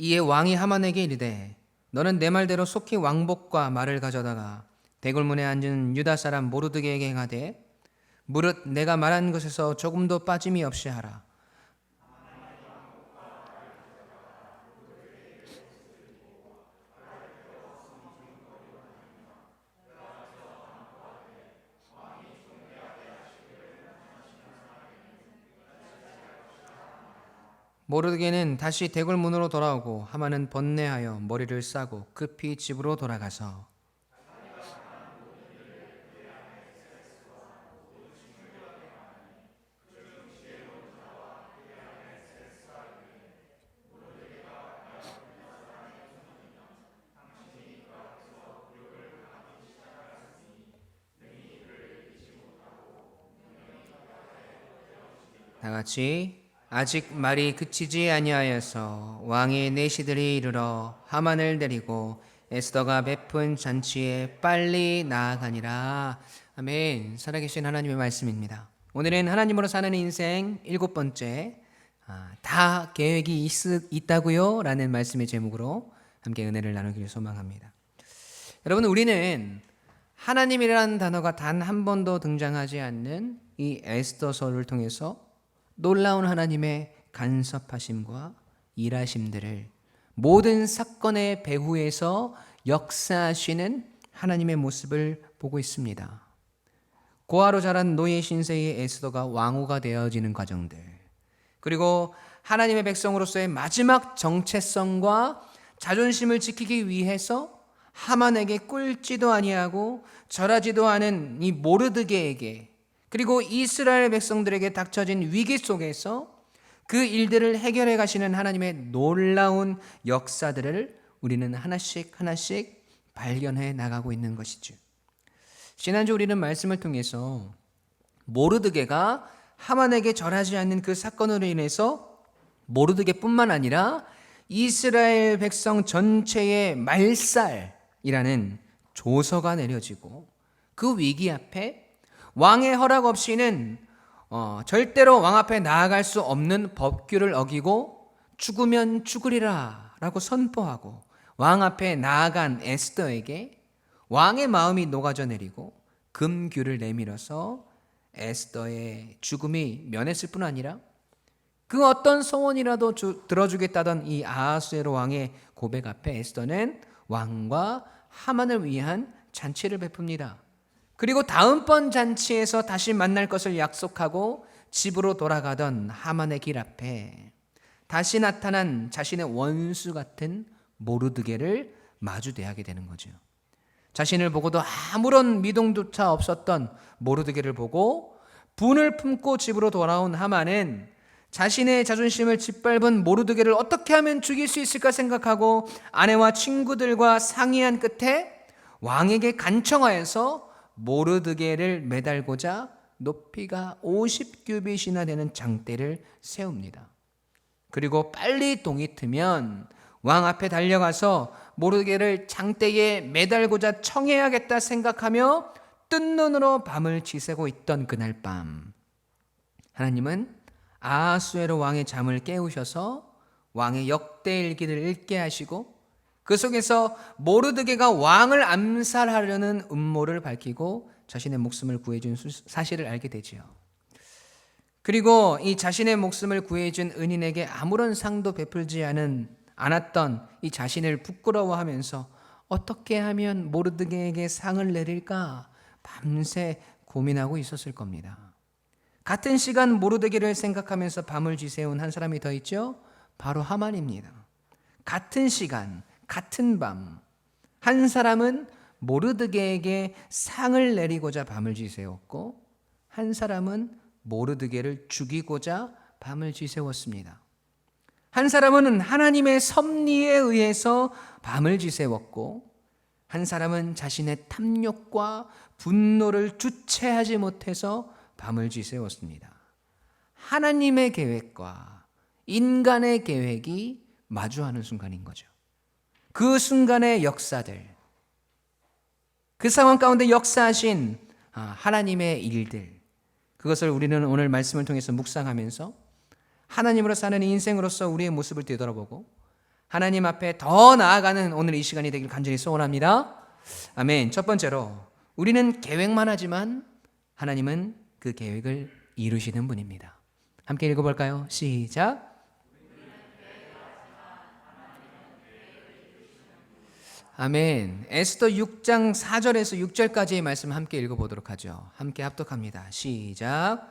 이에 왕이 하만에게 이르되 너는 내 말대로 속히 왕복과 말을 가져다가 대궐문에 앉은 유다 사람 모르드게에게 행하되 무릇 내가 말한 것에서 조금도 빠짐이 없이 하라. 모르드게는 다시 대궐문으로 돌아오고 하만은 번뇌하여 머리를 싸고 급히 집으로 돌아가서 다 같이 아직 말이 그치지 아니하여서 왕의 내시들이 이르러 하만을 데리고 에스더가 베푼 잔치에 빨리 나아가니라. 아멘. 살아계신 하나님의 말씀입니다. 오늘은 하나님으로 사는 인생 7번째 다 계획이 있다고요? 라는 말씀의 제목으로 함께 은혜를 나누기를 소망합니다. 여러분, 우리는 하나님이라는 단어가 단 한 번도 등장하지 않는 이 에스더서를 통해서 놀라운 하나님의 간섭하심과 일하심들을 모든 사건의 배후에서 역사하시는 하나님의 모습을 보고 있습니다. 고아로 자란 노예 신세의 에스더가 왕후가 되어지는 과정들, 그리고 하나님의 백성으로서의 마지막 정체성과 자존심을 지키기 위해서 하만에게 꿀지도 아니하고 절하지도 않은 이 모르드게에게, 그리고 이스라엘 백성들에게 닥쳐진 위기 속에서 그 일들을 해결해 가시는 하나님의 놀라운 역사들을 우리는 하나씩 발견해 나가고 있는 것이죠. 지난주 우리는 말씀을 통해서 모르드게가 하만에게 절하지 않는 그 사건으로 인해서 모르드게뿐만 아니라 이스라엘 백성 전체의 말살이라는 조서가 내려지고 그 위기 앞에 왕의 허락 없이는 절대로 왕 앞에 나아갈 수 없는 법규를 어기고 죽으면 죽으리라 라고 선포하고 왕 앞에 나아간 에스더에게 왕의 마음이 녹아져 내리고 금규를 내밀어서 에스더의 죽음이 면했을 뿐 아니라 그 어떤 소원이라도 들어주겠다던 이 아하수에로 왕의 고백 앞에 에스더는 왕과 하만을 위한 잔치를 베풉니다. 그리고 다음번 잔치에서 다시 만날 것을 약속하고 집으로 돌아가던 하만의 길 앞에 다시 나타난 자신의 원수 같은 모르드게를 마주대하게 되는 거죠. 자신을 보고도 아무런 미동조차 없었던 모르드게를 보고 분을 품고 집으로 돌아온 하만은 자신의 자존심을 짓밟은 모르드게를 어떻게 하면 죽일 수 있을까 생각하고 아내와 친구들과 상의한 끝에 왕에게 간청하여서 모르드게를 매달고자 높이가 50규빗이나 되는 장대를 세웁니다. 그리고 빨리 동이 트면 왕 앞에 달려가서 모르드게를 장대에 매달고자 청해야겠다 생각하며 뜬 눈으로 밤을 지새고 있던 그날 밤, 하나님은 아하수에로 왕의 잠을 깨우셔서 왕의 역대일기를 읽게 하시고 그 속에서 모르드게가 왕을 암살하려는 음모를 밝히고 자신의 목숨을 구해준 사실을 알게 되지요. 그리고 이 자신의 목숨을 구해준 은인에게 아무런 상도 베풀지 않았던 이 자신을 부끄러워하면서 어떻게 하면 모르드게에게 상을 내릴까 밤새 고민하고 있었을 겁니다. 같은 시간 모르드게를 생각하면서 밤을 지새운 한 사람이 더 있죠. 바로 하만입니다. 같은 시간, 같은 밤, 한 사람은 모르드게에게 상을 내리고자 밤을 지새웠고 한 사람은 모르드게를 죽이고자 밤을 지새웠습니다. 한 사람은 하나님의 섭리에 의해서 밤을 지새웠고 한 사람은 자신의 탐욕과 분노를 주체하지 못해서 밤을 지새웠습니다. 하나님의 계획과 인간의 계획이 마주하는 순간인 거죠. 그 순간의 역사들, 그 상황 가운데 역사하신 하나님의 일들, 그것을 우리는 오늘 말씀을 통해서 묵상하면서 하나님으로 사는 인생으로서 우리의 모습을 되돌아보고 하나님 앞에 더 나아가는 오늘 이 시간이 되길 간절히 소원합니다. 아멘. 첫 번째로 우리는 계획만 하지만 하나님은 그 계획을 이루시는 분입니다. 함께 읽어볼까요? 시작. 아멘. 에스더 6장 4절에서 6절까지의 말씀 함께 읽어보도록 하죠. 함께 합독합니다. 시작.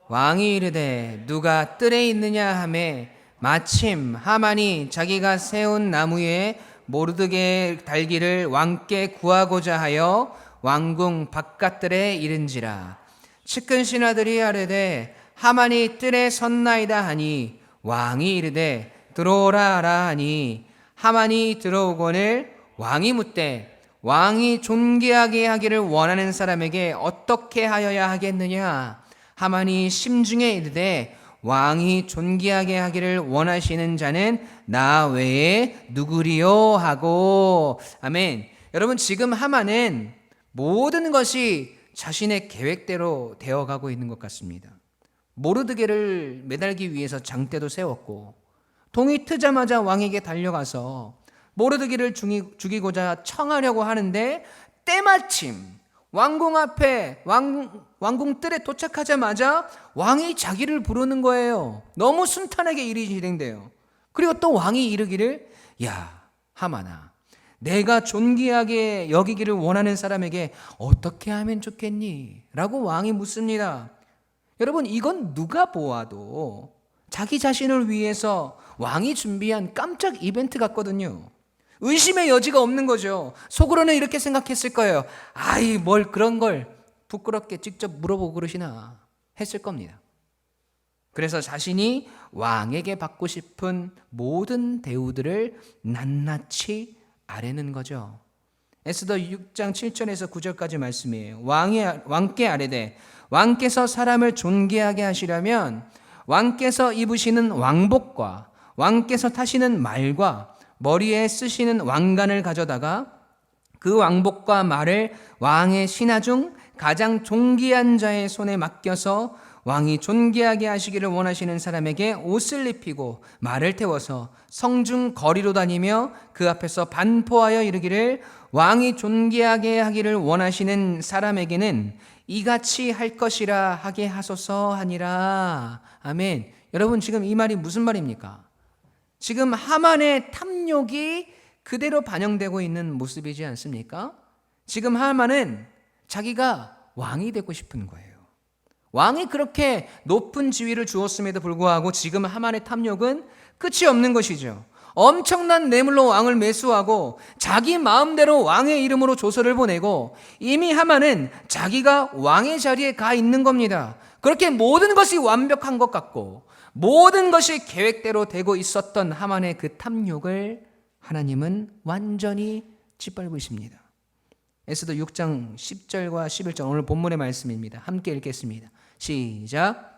왕이 이르되 누가 뜰에 있느냐 하매 마침 하만이 자기가 세운 나무 위에 모르드게의 달기를 왕께 구하고자 하여 왕궁 바깥들에 이른지라. 측근 신하들이 아뢰되 하만이 뜰에 섰나이다 하니 왕이 이르되 들어오라 하라 하니 하만이 들어오거늘 왕이 묻되 왕이 존귀하게 하기를 원하는 사람에게 어떻게 하여야 하겠느냐. 하만이 심중에 이르되 왕이 존귀하게 하기를 원하시는 자는 나 외에 누구리요 하고. 아멘. 여러분, 지금 하만은 모든 것이 자신의 계획대로 되어가고 있는 것 같습니다. 모르드게를 매달기 위해서 장대도 세웠고, 동이 트자마자 왕에게 달려가서 모르드게를 죽이고자 청하려고 하는데 때마침 왕궁 앞에 왕궁 뜰에 도착하자마자 왕이 자기를 부르는 거예요. 너무 순탄하게 일이 진행돼요. 그리고 또 왕이 이르기를 야 하만아, 내가 존귀하게 여기기를 원하는 사람에게 어떻게 하면 좋겠니? 라고 왕이 묻습니다. 여러분, 이건 누가 보아도 자기 자신을 위해서 왕이 준비한 깜짝 이벤트 같거든요. 의심의 여지가 없는 거죠. 속으로는 이렇게 생각했을 거예요. 아이, 뭘 그런 걸 부끄럽게 직접 물어보고 그러시나 했을 겁니다. 그래서 자신이 왕에게 받고 싶은 모든 대우들을 낱낱이 아뢰는 거죠. 에스더 6장 7절에서 9절까지 말씀이에요. 왕께 아뢰되 왕께서 사람을 존귀하게 하시려면 왕께서 입으시는 왕복과 왕께서 타시는 말과 머리에 쓰시는 왕관을 가져다가 그 왕복과 말을 왕의 신하 중 가장 존귀한 자의 손에 맡겨서 왕이 존귀하게 하시기를 원하시는 사람에게 옷을 입히고 말을 태워서 성중 거리로 다니며 그 앞에서 반포하여 이르기를 왕이 존귀하게 하기를 원하시는 사람에게는 이같이 할 것이라 하게 하소서 하니라. 아멘. 여러분, 지금 이 말이 무슨 말입니까? 지금 하만의 탐욕이 그대로 반영되고 있는 모습이지 않습니까? 지금 하만은 자기가 왕이 되고 싶은 거예요. 왕이 그렇게 높은 지위를 주었음에도 불구하고 지금 하만의 탐욕은 끝이 없는 것이죠. 엄청난 뇌물로 왕을 매수하고 자기 마음대로 왕의 이름으로 조서를 보내고 이미 하만은 자기가 왕의 자리에 가 있는 겁니다. 그렇게 모든 것이 완벽한 것 같고 모든 것이 계획대로 되고 있었던 하만의 그 탐욕을 하나님은 완전히 짓밟으십니다. 에스더 6장 10절과 11절 오늘 본문의 말씀입니다. 함께 읽겠습니다. 시작.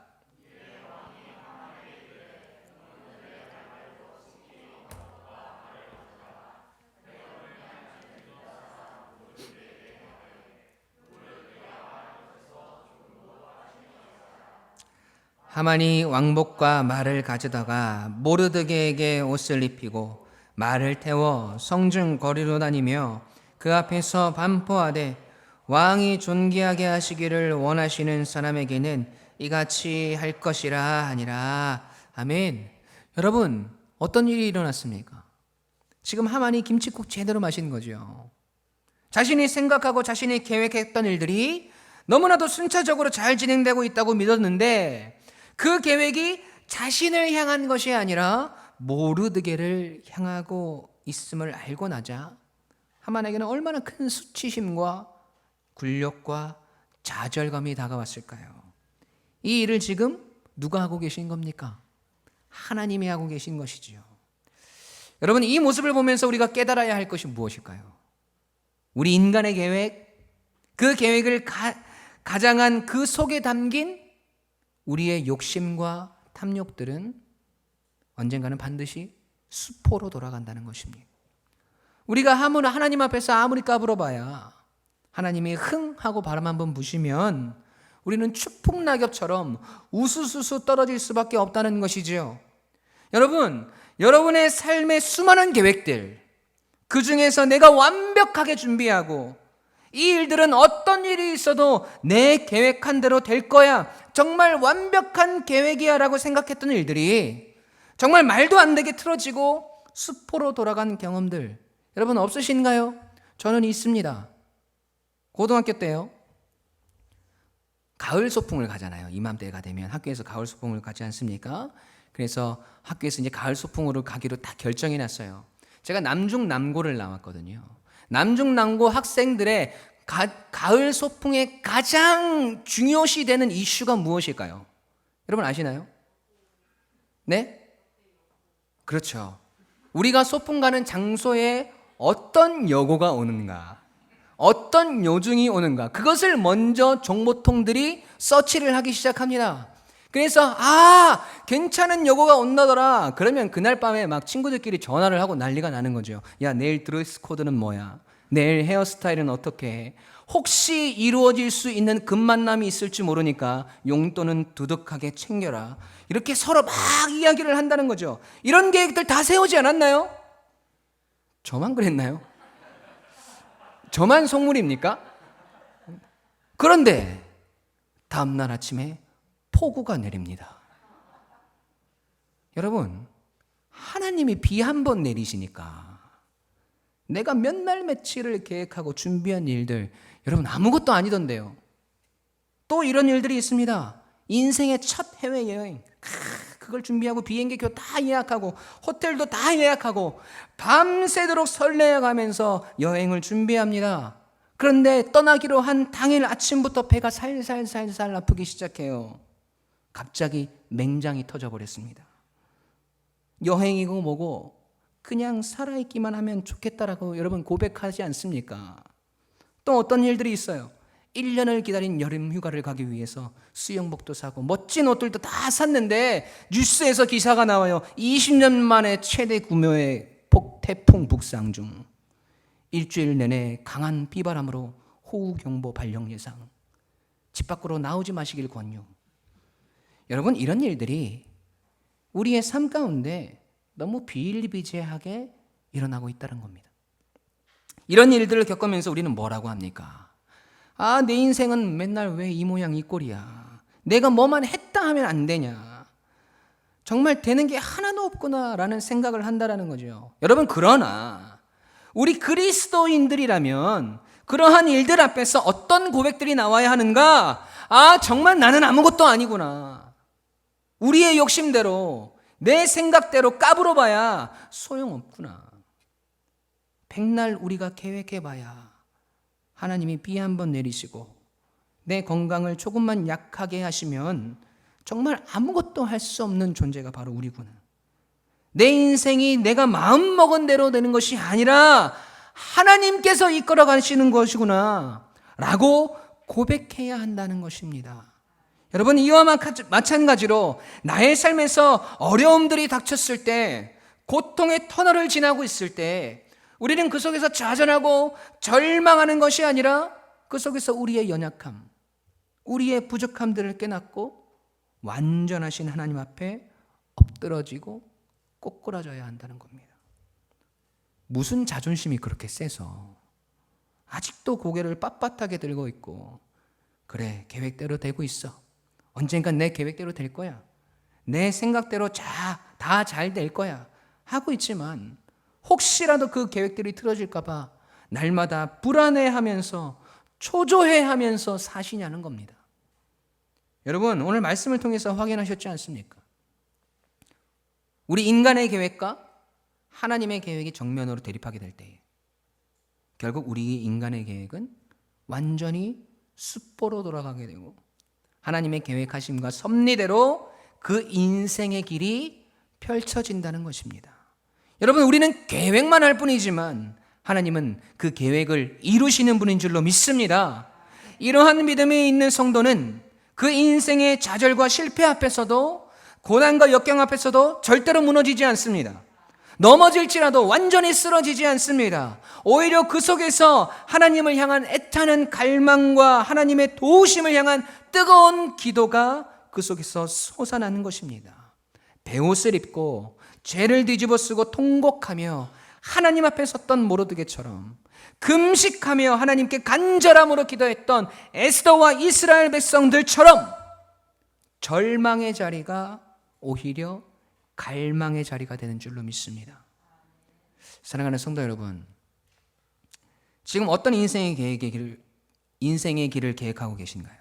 하만이 왕복과 말을 가져다가 모르드게에게 옷을 입히고 말을 태워 성중 거리로 다니며 그 앞에서 반포하되 왕이 존귀하게 하시기를 원하시는 사람에게는 이같이 할 것이라 하니라. 아멘. 여러분, 어떤 일이 일어났습니까? 지금 하만이 김칫국 제대로 마신 거죠. 자신이 생각하고 자신이 계획했던 일들이 너무나도 순차적으로 잘 진행되고 있다고 믿었는데 그 계획이 자신을 향한 것이 아니라 모르드게를 향하고 있음을 알고 나자 하만에게는 얼마나 큰 수치심과 굴욕과 좌절감이 다가왔을까요? 이 일을 지금 누가 하고 계신 겁니까? 하나님이 하고 계신 것이지요. 여러분, 이 모습을 보면서 우리가 깨달아야 할 것이 무엇일까요? 우리 인간의 계획, 그 계획을 가장한 그 속에 담긴 우리의 욕심과 탐욕들은 언젠가는 반드시 수포로 돌아간다는 것입니다. 우리가 하나님 앞에서 아무리 까불어봐야 하나님이 흥 하고 바람 한번 부시면 우리는 추풍낙엽처럼 우수수수 떨어질 수밖에 없다는 것이지요. 여러분, 여러분의 삶의 수많은 계획들, 그 중에서 내가 완벽하게 준비하고 이 일들은 어떤 일이 있어도 내 계획한 대로 될 거야, 정말 완벽한 계획이야 라고 생각했던 일들이 정말 말도 안 되게 틀어지고 수포로 돌아간 경험들 여러분 없으신가요? 저는 있습니다. 고등학교 때요, 가을 소풍을 가잖아요. 이맘때가 되면 학교에서 가을 소풍을 가지 않습니까? 그래서 학교에서 이제 가을 소풍으로 가기로 딱 결정해 놨어요. 제가 남중남고를 나왔거든요. 남중남고 학생들의 가을 소풍의 가장 중요시 되는 이슈가 무엇일까요? 여러분 아시나요? 네? 그렇죠. 우리가 소풍 가는 장소에 어떤 여고가 오는가, 어떤 요중이 오는가, 그것을 먼저 정보통들이 서치를 하기 시작합니다. 그래서 괜찮은 여고가 온다더라. 그러면 그날 밤에 막 친구들끼리 전화를 하고 난리가 나는 거죠. 야, 내일 드레스 코드는 뭐야? 내일 헤어스타일은 어떻게 해? 혹시 이루어질 수 있는 금만남이 있을지 모르니까 용돈은 두둑하게 챙겨라. 이렇게 서로 막 이야기를 한다는 거죠. 이런 계획들 다 세우지 않았나요? 저만 그랬나요? 저만 속물입니까? 그런데 다음날 아침에 폭우가 내립니다. 여러분, 하나님이 비 한 번 내리시니까 내가 몇 날 며칠을 계획하고 준비한 일들, 여러분 아무것도 아니던데요. 또 이런 일들이 있습니다. 인생의 첫 해외여행, 그걸 준비하고 비행기표 다 예약하고 호텔도 다 예약하고 밤새도록 설레어가면서 여행을 준비합니다. 그런데 떠나기로 한 당일 아침부터 배가 살살살살 아프기 시작해요. 갑자기 맹장이 터져버렸습니다. 여행이고 뭐고 그냥 살아있기만 하면 좋겠다라고 여러분 고백하지 않습니까? 또 어떤 일들이 있어요. 1년을 기다린 여름 휴가를 가기 위해서 수영복도 사고 멋진 옷들도 다 샀는데 뉴스에서 기사가 나와요. 20년 만에 최대 규모의 태풍 북상 중, 일주일 내내 강한 비바람으로 호우경보 발령 예상, 집 밖으로 나오지 마시길 권유. 여러분, 이런 일들이 우리의 삶 가운데 너무 비일비재하게 일어나고 있다는 겁니다. 이런 일들을 겪으면서 우리는 뭐라고 합니까? 내 인생은 맨날 왜 이 모양 이 꼴이야. 내가 뭐만 했다 하면 안 되냐. 정말 되는 게 하나도 없구나라는 생각을 한다라는 거죠. 여러분, 그러나 우리 그리스도인들이라면 그러한 일들 앞에서 어떤 고백들이 나와야 하는가? 정말 나는 아무것도 아니구나. 우리의 욕심대로 내 생각대로 까불어봐야 소용없구나. 백날 우리가 계획해봐야 하나님이 비 한 번 내리시고 내 건강을 조금만 약하게 하시면 정말 아무것도 할 수 없는 존재가 바로 우리구나. 내 인생이 내가 마음먹은 대로 되는 것이 아니라 하나님께서 이끌어 가시는 것이구나 라고 고백해야 한다는 것입니다. 여러분, 이와 마찬가지로 나의 삶에서 어려움들이 닥쳤을 때, 고통의 터널을 지나고 있을 때 우리는 그 속에서 좌절하고 절망하는 것이 아니라 그 속에서 우리의 연약함, 우리의 부족함들을 깨닫고 완전하신 하나님 앞에 엎드러지고 꼬꾸라져야 한다는 겁니다. 무슨 자존심이 그렇게 세서 아직도 고개를 빳빳하게 들고 있고, 그래, 계획대로 되고 있어. 언젠간 내 계획대로 될 거야. 내 생각대로 다 잘 될 거야. 하고 있지만 혹시라도 그 계획들이 틀어질까 봐 날마다 불안해하면서 초조해하면서 사시냐는 겁니다. 여러분, 오늘 말씀을 통해서 확인하셨지 않습니까? 우리 인간의 계획과 하나님의 계획이 정면으로 대립하게 될 때에 결국 우리 인간의 계획은 완전히 숫보로 돌아가게 되고 하나님의 계획하심과 섭리대로 그 인생의 길이 펼쳐진다는 것입니다. 여러분, 우리는 계획만 할 뿐이지만 하나님은 그 계획을 이루시는 분인 줄로 믿습니다. 이러한 믿음이 있는 성도는 그 인생의 좌절과 실패 앞에서도, 고난과 역경 앞에서도 절대로 무너지지 않습니다. 넘어질지라도 완전히 쓰러지지 않습니다. 오히려 그 속에서 하나님을 향한 애타는 갈망과 하나님의 도우심을 향한 뜨거운 기도가 그 속에서 솟아나는 것입니다. 베옷을 입고 죄를 뒤집어쓰고 통곡하며 하나님 앞에 섰던 모르드게처럼 금식하며 하나님께 간절함으로 기도했던 에스더와 이스라엘 백성들처럼 절망의 자리가 오히려 갈망의 자리가 되는 줄로 믿습니다. 사랑하는 성도 여러분, 지금 어떤 인생의 길을 계획하고 계신가요?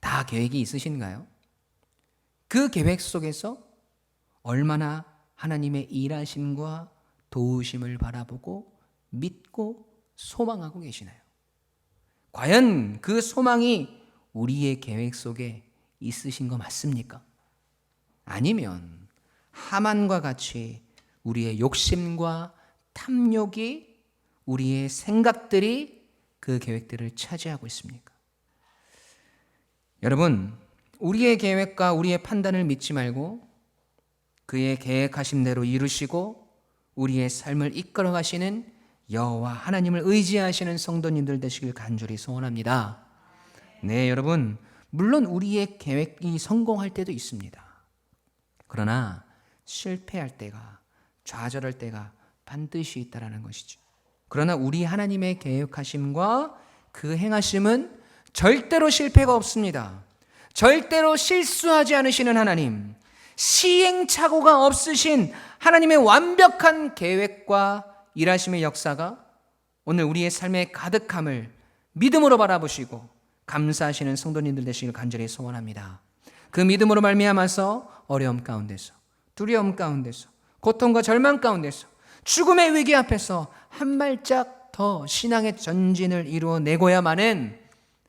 다 계획이 있으신가요? 그 계획 속에서 얼마나 하나님의 일하심과 도우심을 바라보고 믿고 소망하고 계시나요? 과연 그 소망이 우리의 계획 속에 있으신 거 맞습니까? 아니면 하만과 같이 우리의 욕심과 탐욕이, 우리의 생각들이 그 계획들을 차지하고 있습니까? 여러분, 우리의 계획과 우리의 판단을 믿지 말고 그의 계획하신 대로 이루시고 우리의 삶을 이끌어 가시는 여호와 하나님을 의지하시는 성도님들 되시길 간절히 소원합니다. 네, 여러분, 물론 우리의 계획이 성공할 때도 있습니다. 그러나 실패할 때가, 좌절할 때가 반드시 있다라는 것이죠. 그러나 우리 하나님의 계획하심과 그 행하심은 절대로 실패가 없습니다. 절대로 실수하지 않으시는 하나님, 시행착오가 없으신 하나님의 완벽한 계획과 일하심의 역사가 오늘 우리의 삶의 가득함을 믿음으로 바라보시고 감사하시는 성도님들 되시길 간절히 소원합니다. 그 믿음으로 말미암아서 어려움 가운데서, 두려움 가운데서, 고통과 절망 가운데서, 죽음의 위기 앞에서 한 발짝 더 신앙의 전진을 이루어내고야만은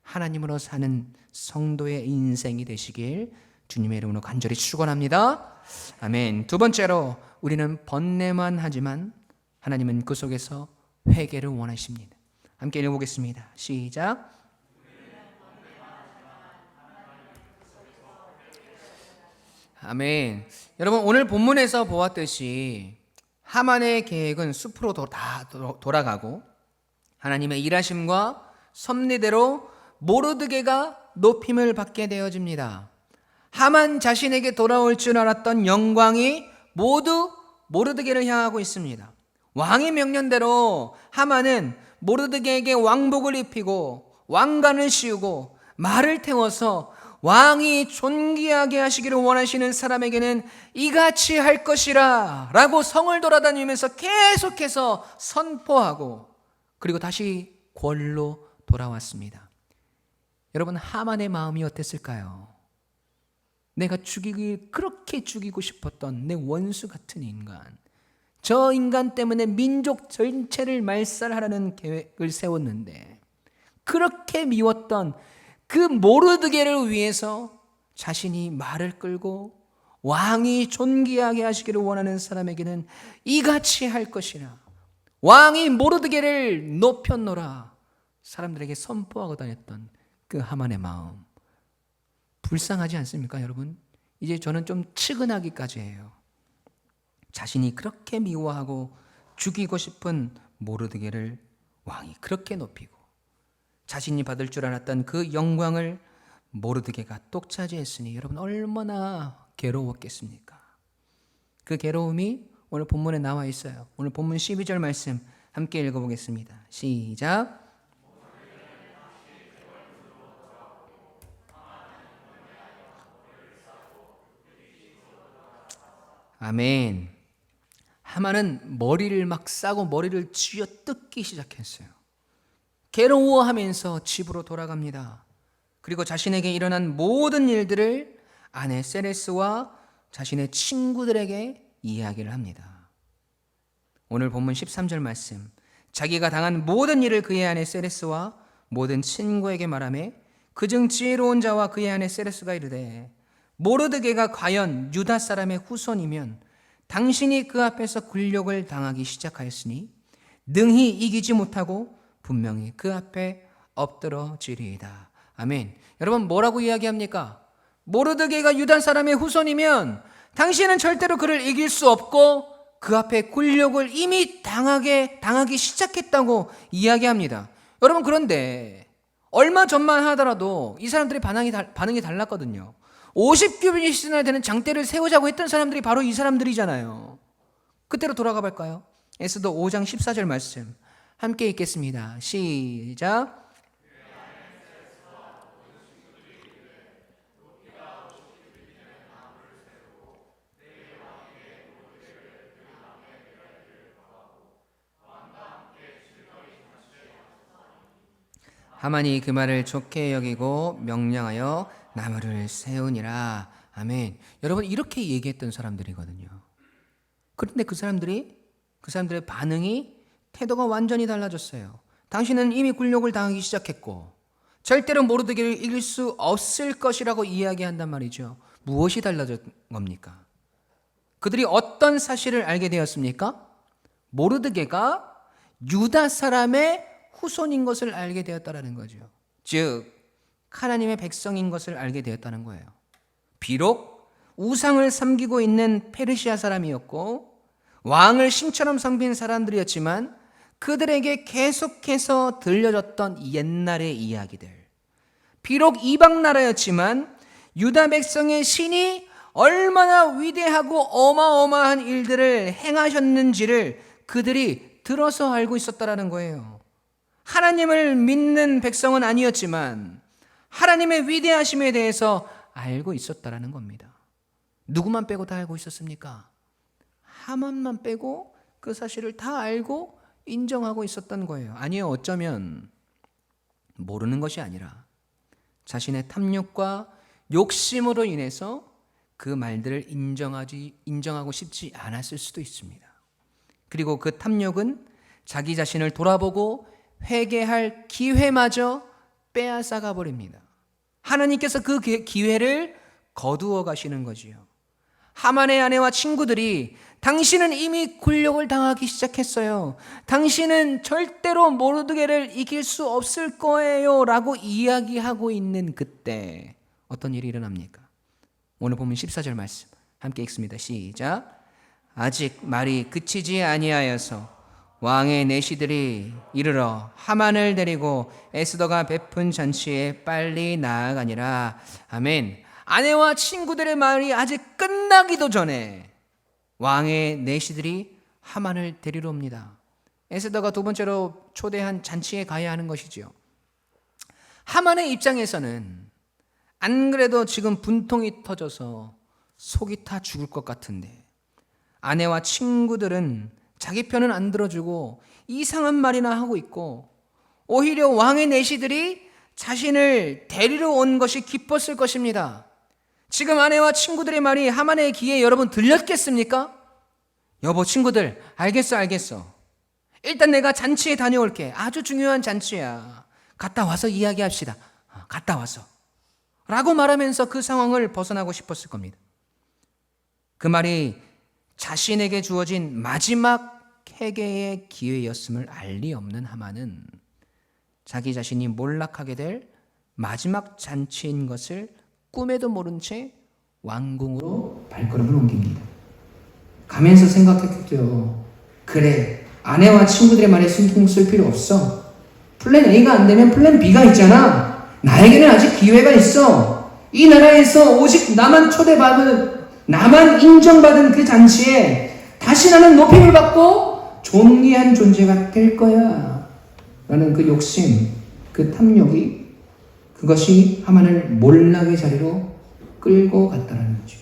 하나님으로 사는 성도의 인생이 되시길 주님의 이름으로 간절히 축원합니다. 아멘. 두 번째로, 우리는 번뇌만 하지만 하나님은 그 속에서 회개를 원하십니다. 함께 읽어보겠습니다. 시작. 아멘. 여러분, 오늘 본문에서 보았듯이 하만의 계획은 숲으로 다 돌아가고 하나님의 일하심과 섭리대로 모르드게가 높임을 받게 되어집니다. 하만 자신에게 돌아올 줄 알았던 영광이 모두 모르드게를 향하고 있습니다. 왕의 명령대로 하만은 모르드게에게 왕복을 입히고 왕관을 씌우고 말을 태워서 왕이 존귀하게 하시기를 원하시는 사람에게는 이같이 할 것이라 라고 성을 돌아다니면서 계속해서 선포하고 그리고 다시 궐로 돌아왔습니다. 여러분, 하만의 마음이 어땠을까요? 내가 그렇게 죽이고 싶었던 내 원수 같은 인간, 저 인간 때문에 민족 전체를 말살하라는 계획을 세웠는데 그렇게 미웠던 그 모르드게를 위해서 자신이 말을 끌고 왕이 존귀하게 하시기를 원하는 사람에게는 이같이 할 것이라, 왕이 모르드게를 높였노라 사람들에게 선포하고 다녔던 그 하만의 마음, 불쌍하지 않습니까, 여러분? 이제 저는 좀 측은하기까지 해요. 자신이 그렇게 미워하고 죽이고 싶은 모르드게를 왕이 그렇게 높이고 자신이 받을 줄 알았던 그 영광을 모르드게가 똑차지했으니 여러분 얼마나 괴로웠겠습니까? 그 괴로움이 오늘 본문에 나와 있어요. 오늘 본문 12절 말씀 함께 읽어보겠습니다. 시작. 아멘. 하만은 머리를 막 싸고 머리를 쥐어 뜯기 시작했어요. 괴로워하면서 집으로 돌아갑니다. 그리고 자신에게 일어난 모든 일들을 아내 세레스와 자신의 친구들에게 이야기를 합니다. 오늘 본문 13절 말씀, 자기가 당한 모든 일을 그의 아내 세레스와 모든 친구에게 말하며 그중 지혜로운 자와 그의 아내 세레스가 이르되 모르드게가 과연 유다 사람의 후손이면 당신이 그 앞에서 굴욕을 당하기 시작하였으니 능히 이기지 못하고 분명히 그 앞에 엎드러지리이다. 아멘. 여러분, 뭐라고 이야기합니까? 모르드게가 유다 사람의 후손이면 당신은 절대로 그를 이길 수 없고 그 앞에 굴욕을 이미 당하기 시작했다고 이야기합니다. 여러분, 그런데 얼마 전만 하더라도 이 사람들의 반응이 달랐거든요. 50규빗이나 되는 장대를 세우자고 했던 사람들이 바로 이 사람들이잖아요. 그때로 돌아가 볼까요? 에스더 5장 14절 말씀 함께 읽겠습니다. 시작. 하만이 그 말을 좋게 여기고 명령하여 나무를 세우니라. 아멘. 여러분, 이렇게 얘기했던 사람들이거든요. 그런데 그 사람들의 반응이, 태도가 완전히 달라졌어요. 당신은 이미 굴욕을 당하기 시작했고 절대로 모르드게를 이길 수 없을 것이라고 이야기한단 말이죠. 무엇이 달라진 겁니까? 그들이 어떤 사실을 알게 되었습니까? 모르드게가 유다 사람의 후손인 것을 알게 되었다는 거죠. 즉 하나님의 백성인 것을 알게 되었다는 거예요. 비록 우상을 섬기고 있는 페르시아 사람이었고 왕을 신처럼 섬긴 사람들이었지만 그들에게 계속해서 들려졌던 옛날의 이야기들, 비록 이방 나라였지만 유다 백성의 신이 얼마나 위대하고 어마어마한 일들을 행하셨는지를 그들이 들어서 알고 있었다라는 거예요. 하나님을 믿는 백성은 아니었지만 하나님의 위대하심에 대해서 알고 있었다라는 겁니다. 누구만 빼고 다 알고 있었습니까? 하만만 빼고 그 사실을 다 알고 인정하고 있었던 거예요. 아니요, 어쩌면 모르는 것이 아니라 자신의 탐욕과 욕심으로 인해서 그 말들을 인정하고 싶지 않았을 수도 있습니다. 그리고 그 탐욕은 자기 자신을 돌아보고 회개할 기회마저 빼앗아가 버립니다. 하나님께서 그 기회를 거두어 가시는 거지요. 하만의 아내와 친구들이 당신은 이미 굴욕을 당하기 시작했어요. 당신은 절대로 모르드게를 이길 수 없을 거예요 라고 이야기하고 있는 그때 어떤 일이 일어납니까? 오늘 보면 14절 말씀 함께 읽습니다. 시작. 아직 말이 그치지 아니하여서 왕의 내시들이 이르러 하만을 데리고 에스더가 베푼 잔치에 빨리 나아가니라. 아멘. 아내와 친구들의 말이 아직 끝나기도 전에 왕의 내시들이 하만을 데리러 옵니다. 에스더가 두 번째로 초대한 잔치에 가야 하는 것이죠. 하만의 입장에서는 안 그래도 지금 분통이 터져서 속이 타 죽을 것 같은데 아내와 친구들은 자기 편은 안 들어주고 이상한 말이나 하고 있고 오히려 왕의 내시들이 자신을 데리러 온 것이 기뻤을 것입니다. 지금 아내와 친구들의 말이 하만의 귀에 여러분 들렸겠습니까? 여보, 친구들, 알겠어. 일단 내가 잔치에 다녀올게. 아주 중요한 잔치야. 갔다 와서 이야기합시다. 갔다 와서 라고 말하면서 그 상황을 벗어나고 싶었을 겁니다. 그 말이 자신에게 주어진 마지막 회개의 기회였음을 알 리 없는 하만은 자기 자신이 몰락하게 될 마지막 잔치인 것을 꿈에도 모른 채 왕궁으로 발걸음을 옮깁니다. 가면서 생각했겠죠. 그래, 아내와 친구들의 말에 신경 쓸 필요 없어. 플랜 A가 안 되면 플랜 B가 있잖아. 나에게는 아직 기회가 있어. 이 나라에서 오직 나만 초대받은, 나만 인정받은 그 잔치에 다시 나는 높임을 받고 존귀한 존재가 될 거야 라는 그 욕심, 그 탐욕이, 그것이 하만을 몰락의 자리로 끌고 갔다는 거죠.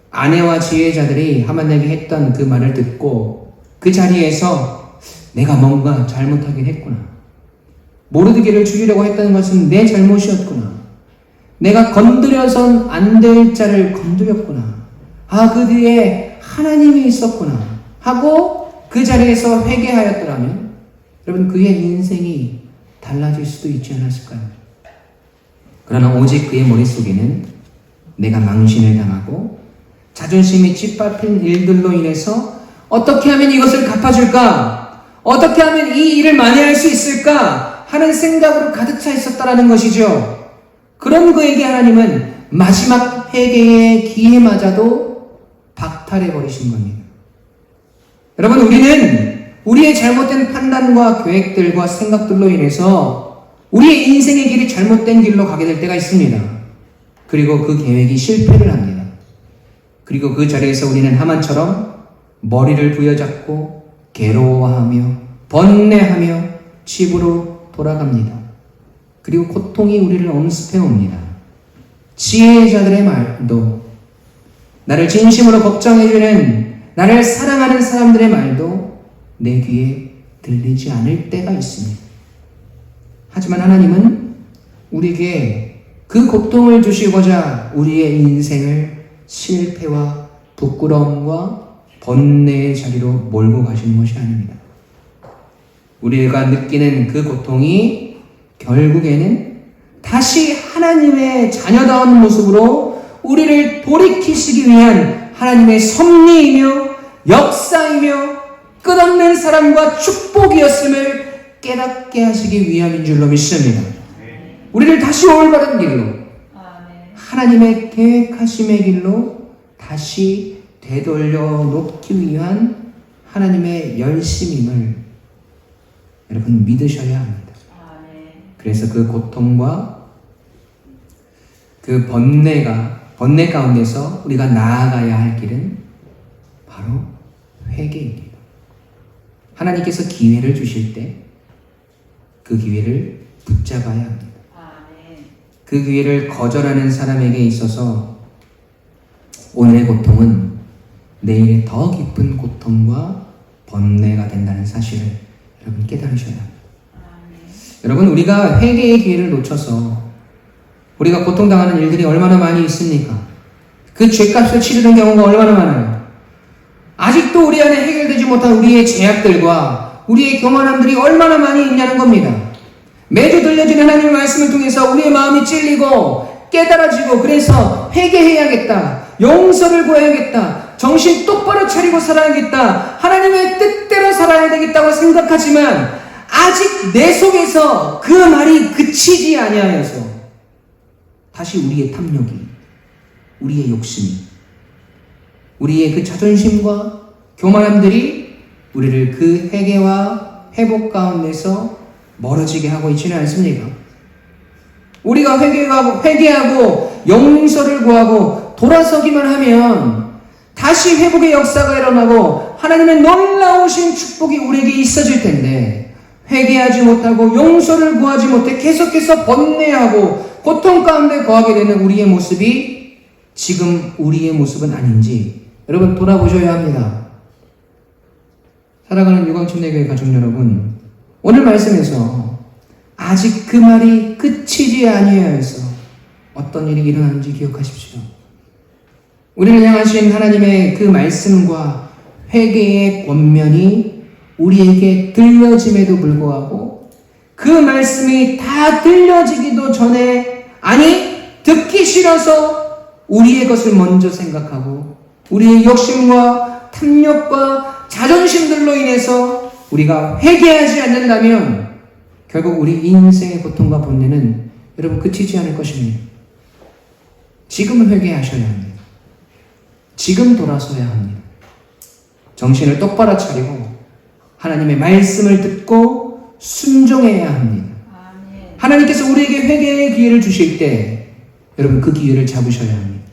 아내와 지혜자들이 하만에게 했던 그 말을 듣고 그 자리에서 내가 뭔가 잘못하긴 했구나. 모르드게를 죽이려고 했던 것은 내 잘못이었구나. 내가 건드려선 안 될 자를 건드렸구나. 그 뒤에 하나님이 있었구나 하고 그 자리에서 회개하였더라면 여러분 그의 인생이 달라질 수도 있지 않았을까요? 그러나 오직 그의 머릿속에는 내가 망신을 당하고 자존심이 짓밟힌 일들로 인해서 어떻게 하면 이것을 갚아줄까? 어떻게 하면 이 일을 만회할 수 있을까? 하는 생각으로 가득 차 있었다라는 것이죠. 그런 그에게 하나님은 마지막 회개의 기회마저도 박탈해버리신 겁니다. 여러분, 우리는 우리의 잘못된 판단과 계획들과 생각들로 인해서 우리의 인생의 길이 잘못된 길로 가게 될 때가 있습니다. 그리고 그 계획이 실패를 합니다. 그리고 그 자리에서 우리는 하만처럼 머리를 부여잡고 괴로워하며 번뇌하며 집으로 돌아갑니다. 그리고 고통이 우리를 엄습해 옵니다. 지혜자들의 말도, 나를 진심으로 걱정해주는, 나를 사랑하는 사람들의 말도 내 귀에 들리지 않을 때가 있습니다. 하지만 하나님은 우리에게 그 고통을 주시고자 우리의 인생을 실패와 부끄러움과 번뇌의 자리로 몰고 가시는 것이 아닙니다. 우리가 느끼는 그 고통이 결국에는 다시 하나님의 자녀다운 모습으로 우리를 돌이키시기 위한 하나님의 섭리이며 역사이며 끝없는 사랑과 축복이었음을 깨닫게 하시기 위함인 줄로 믿습니다. 우리를 다시 올바른 길로, 하나님의 계획하심의 길로 다시 되돌려 놓기 위한 하나님의 열심임을 여러분 믿으셔야 합니다. 그래서 그 고통과 그 번뇌 가운데서 우리가 나아가야 할 길은 바로 회개입니다. 하나님께서 기회를 주실 때 그 기회를 붙잡아야 합니다. 그 기회를 거절하는 사람에게 있어서 오늘의 고통은 내일의 더 깊은 고통과 번뇌가 된다는 사실을 여러분 깨달으셔야 합니다. 여러분, 우리가 회개의 기회를 놓쳐서 우리가 고통당하는 일들이 얼마나 많이 있습니까? 그 죄값을 치르는 경우가 얼마나 많아요. 아직도 우리 안에 해결되지 못한 우리의 죄악들과 우리의 교만함들이 얼마나 많이 있냐는 겁니다. 매주 들려주는 하나님의 말씀을 통해서 우리의 마음이 찔리고 깨달아지고, 그래서 회개해야겠다, 용서를 구해야겠다, 정신 똑바로 차리고 살아야겠다, 하나님의 뜻대로 살아야 되겠다고 생각하지만 아직 내 속에서 그 말이 그치지 아니하여서 다시 우리의 탐욕이, 우리의 욕심이, 우리의 그 자존심과 교만함들이 우리를 그 회개와 회복 가운데서 멀어지게 하고 있지는 않습니까? 우리가 회개하고 용서를 구하고 돌아서기만 하면 다시 회복의 역사가 일어나고 하나님의 놀라우신 축복이 우리에게 있어질 텐데, 회개하지 못하고 용서를 구하지 못해 계속해서 번뇌하고 고통 가운데 거하게 되는 우리의 모습이 지금 우리의 모습은 아닌지 여러분 돌아보셔야 합니다. 사랑하는 유광침례교회 가족 여러분, 오늘 말씀에서 아직 그 말이 그치지 아니하여서 어떤 일이 일어나는지 기억하십시오. 우리를 향하신 하나님의 그 말씀과 회개의 권면이 우리에게 들려짐에도 불구하고 그 말씀이 다 들려지기도 전에, 아니 듣기 싫어서 우리의 것을 먼저 생각하고 우리의 욕심과 탐욕과 자존심들로 인해서 우리가 회개하지 않는다면 결국 우리 인생의 고통과 번뇌는 여러분 그치지 않을 것입니다. 지금 회개하셔야 합니다. 지금 돌아서야 합니다. 정신을 똑바로 차리고 하나님의 말씀을 듣고 순종해야 합니다. 하나님께서 우리에게 회개의 기회를 주실 때 여러분 그 기회를 잡으셔야 합니다.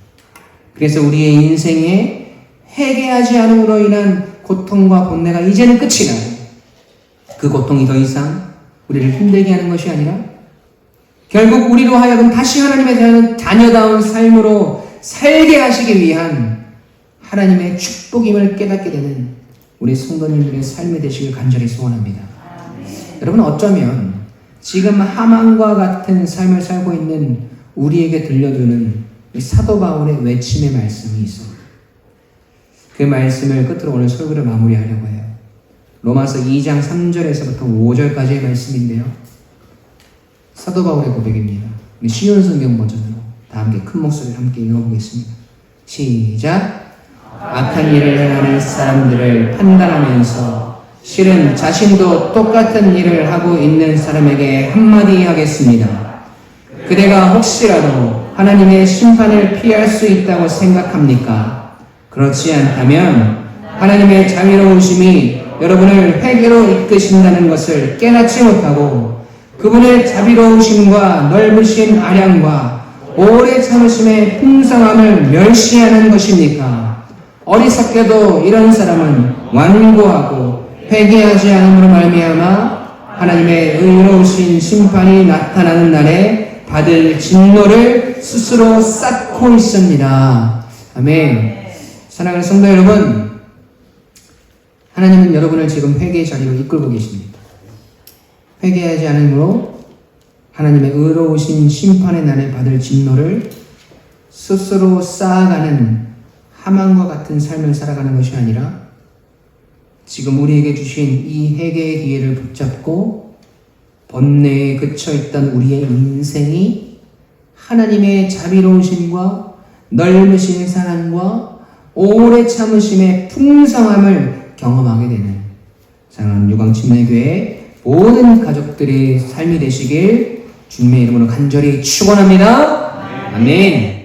그래서 우리의 인생에 회개하지 않음으로 인한 고통과 번뇌가 이제는 끝이 나요. 그 고통이 더 이상 우리를 힘들게 하는 것이 아니라 결국 우리로 하여금 다시 하나님의 자녀다운 삶으로 살게 하시기 위한 하나님의 축복임을 깨닫게 되는 우리 성도님들의 삶이 되시길 간절히 소원합니다. 여러분, 어쩌면 지금 하만과 같은 삶을 살고 있는 우리에게 들려주는 사도 바울의 외침의 말씀이 있습니다. 그 말씀을 끝으로 오늘 설교를 마무리하려고 해요. 로마서 2장 3절에서부터 5절까지의 말씀인데요. 사도 바울의 고백입니다. 우리 쉬운 성경 버전으로 다 함께 큰 목소리로 함께 읽어보겠습니다. 시작. 악한 일을 행하는 사람들을 판단하면서 실은 자신도 똑같은 일을 하고 있는 사람에게 한마디 하겠습니다. 그대가 혹시라도 하나님의 심판을 피할 수 있다고 생각합니까? 그렇지 않다면 하나님의 자비로우심이 여러분을 회개로 이끄신다는 것을 깨닫지 못하고 그분의 자비로우심과 넓으신 아량과 오래 참으심의 풍성함을 멸시하는 것입니까? 어리석게도 이런 사람은 완고하고 회개하지 않음으로 말미암아 하나님의 의로우신 심판이 나타나는 날에 받을 진노를 스스로 쌓고 있습니다. 아멘. 사랑하는 성도 여러분, 하나님은 여러분을 지금 회개의 자리로 이끌고 계십니다. 회개하지 않음으로 하나님의 의로우신 심판의 날에 받을 진노를 스스로 쌓아가는 하만과 같은 삶을 살아가는 것이 아니라 지금 우리에게 주신 이 회개의 기회를 붙잡고 번뇌에 그쳐있던 우리의 인생이 하나님의 자비로우심과 넓으신 사랑과 오래 참으심의 풍성함을 경험하게 되는 사랑하는 유광침례교회 모든 가족들의 삶이 되시길 주님의 이름으로 간절히 축원합니다. 아멘.